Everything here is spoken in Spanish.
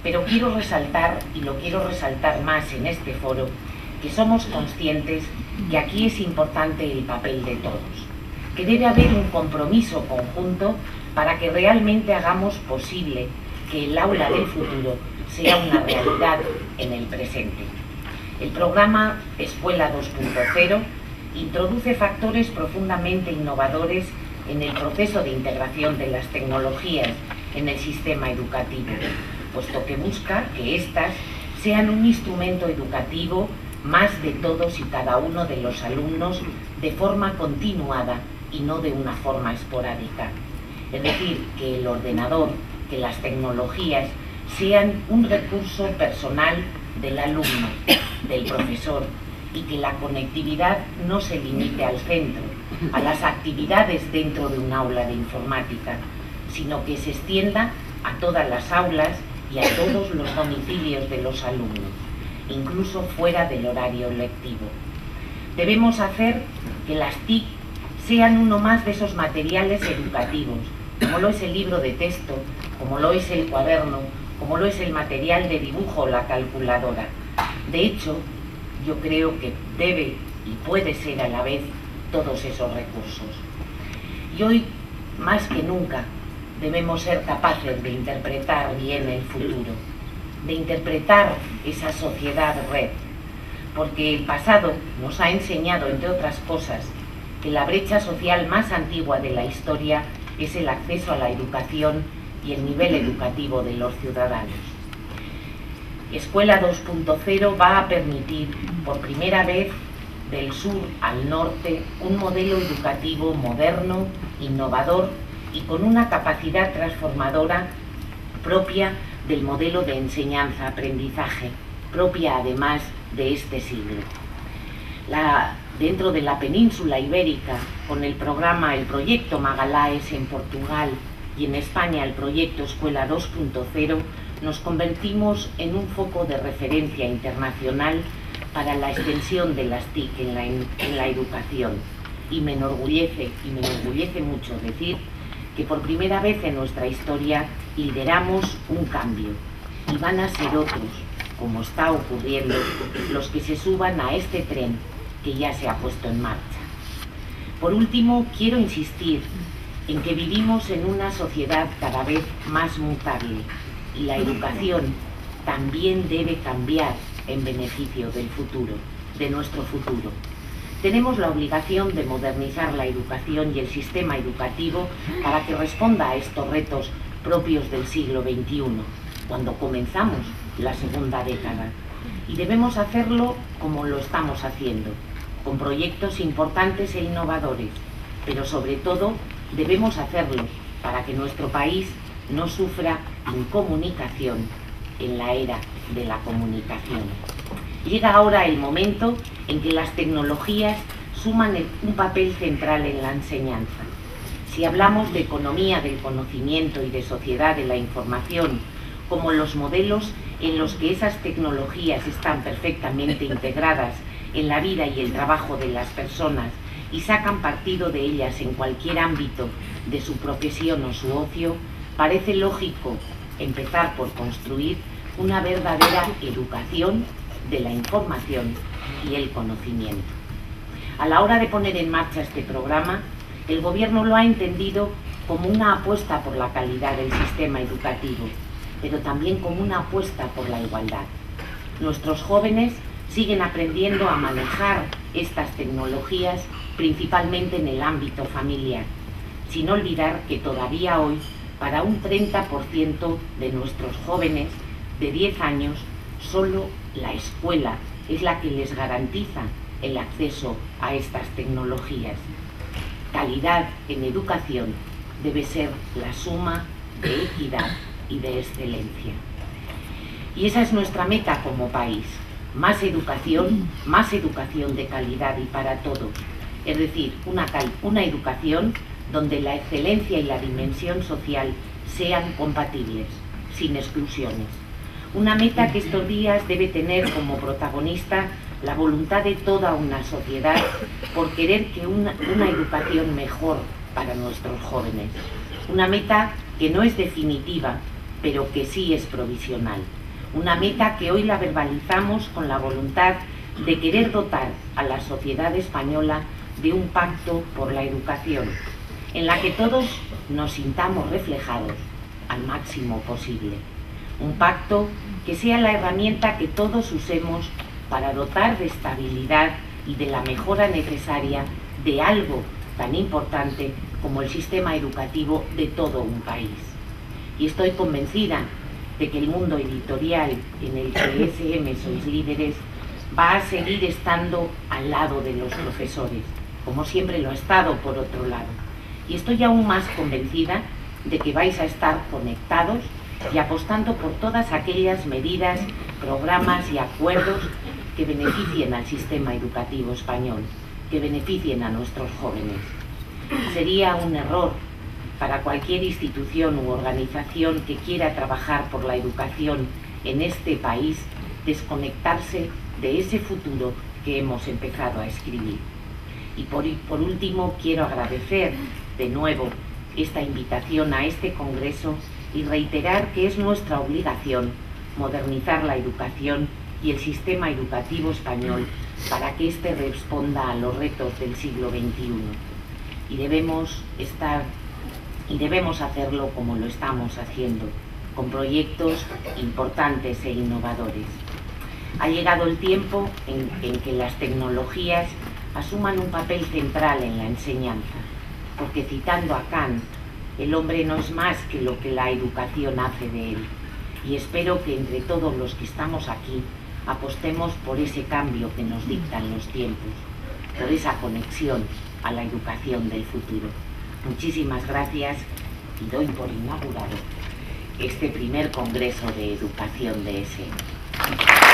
Pero quiero resaltar, y lo quiero resaltar más en este foro, que somos conscientes que aquí es importante el papel de todos, que debe haber un compromiso conjunto para que realmente hagamos posible que el aula del futuro sea una realidad en el presente. El programa Escuela 2.0 introduce factores profundamente innovadores en el proceso de integración de las tecnologías en el sistema educativo, puesto que busca que éstas sean un instrumento educativo más de todos y cada uno de los alumnos de forma continuada y no de una forma esporádica. Es decir, que el ordenador, que las tecnologías sean un recurso personal del alumno, del profesor, y que la conectividad no se limite al centro, a las actividades dentro de un aula de informática, sino que se extienda a todas las aulas y a todos los domicilios de los alumnos, incluso fuera del horario lectivo. Debemos hacer que las TIC sean uno más de esos materiales educativos, como lo es el libro de texto, como lo es el cuaderno, como lo es el material de dibujo o la calculadora. De hecho, yo creo que debe y puede ser a la vez todos esos recursos. Y hoy, más que nunca, debemos ser capaces de interpretar bien el futuro, de interpretar esa sociedad red, porque el pasado nos ha enseñado, entre otras cosas, que la brecha social más antigua de la historia es el acceso a la educación y el nivel educativo de los ciudadanos. Escuela 2.0 va a permitir, por primera vez, del sur al norte, un modelo educativo moderno, innovador y con una capacidad transformadora propia del modelo de enseñanza-aprendizaje, propia además de este siglo. Dentro de la península ibérica, con el proyecto Magalhães en Portugal y en España el proyecto Escuela 2.0, nos convertimos en un foco de referencia internacional para la extensión de las TIC en la educación. Y me enorgullece mucho decir que por primera vez en nuestra historia lideramos un cambio, y van a ser otros, como está ocurriendo, los que se suban a este tren que ya se ha puesto en marcha. Por último, quiero insistir en que vivimos en una sociedad cada vez más mutable y la educación también debe cambiar en beneficio del futuro, de nuestro futuro. Tenemos la obligación de modernizar la educación y el sistema educativo para que responda a estos retos propios del siglo XXI, cuando comenzamos la segunda década. Y debemos hacerlo como lo estamos haciendo, con proyectos importantes e innovadores, pero sobre todo debemos hacerlo para que nuestro país no sufra incomunicación en la era de la comunicación. Llega ahora el momento en que las tecnologías suman un papel central en la enseñanza. Si hablamos de economía del conocimiento y de sociedad de la información, como los modelos en los que esas tecnologías están perfectamente integradas en la vida y el trabajo de las personas y sacan partido de ellas en cualquier ámbito de su profesión o su ocio, parece lógico empezar por construir una verdadera educación de la información y el conocimiento. A la hora de poner en marcha este programa, el Gobierno lo ha entendido como una apuesta por la calidad del sistema educativo, pero también como una apuesta por la igualdad. Nuestros jóvenes siguen aprendiendo a manejar estas tecnologías principalmente en el ámbito familiar, sin olvidar que todavía hoy, para un 30% de nuestros jóvenes de 10 años, solo la escuela es la que les garantiza el acceso a estas tecnologías. Calidad en educación debe ser la suma de equidad y de excelencia. Y esa es nuestra meta como país: más educación de calidad y para todos. Es decir, una educación donde la excelencia y la dimensión social sean compatibles, sin exclusiones. Una meta que estos días debe tener como protagonista la voluntad de toda una sociedad por querer que una educación mejor para nuestros jóvenes. Una meta que no es definitiva, pero que sí es provisional. Una meta que hoy la verbalizamos con la voluntad de querer dotar a la sociedad española de un pacto por la educación, en la que todos nos sintamos reflejados al máximo posible. Un pacto que sea la herramienta que todos usemos para dotar de estabilidad y de la mejora necesaria de algo tan importante como el sistema educativo de todo un país. Y estoy convencida de que el mundo editorial en el que SM sois líderes va a seguir estando al lado de los profesores, como siempre lo ha estado por otro lado. Y estoy aún más convencida de que vais a estar conectados y apostando por todas aquellas medidas, programas y acuerdos que beneficien al sistema educativo español, que beneficien a nuestros jóvenes. Sería un error para cualquier institución u organización que quiera trabajar por la educación en este país desconectarse de ese futuro que hemos empezado a escribir. Y por último, quiero agradecer de nuevo esta invitación a este congreso y reiterar que es nuestra obligación modernizar la educación y el sistema educativo español para que éste responda a los retos del siglo XXI. Y debemos hacerlo como lo estamos haciendo, con proyectos importantes e innovadores. Ha llegado el tiempo en que las tecnologías asuman un papel central en la enseñanza, porque citando a Kant, el hombre no es más que lo que la educación hace de él. Y espero que entre todos los que estamos aquí apostemos por ese cambio que nos dictan los tiempos, por esa conexión a la educación del futuro. Muchísimas gracias y doy por inaugurado este primer Congreso de Educación de SM.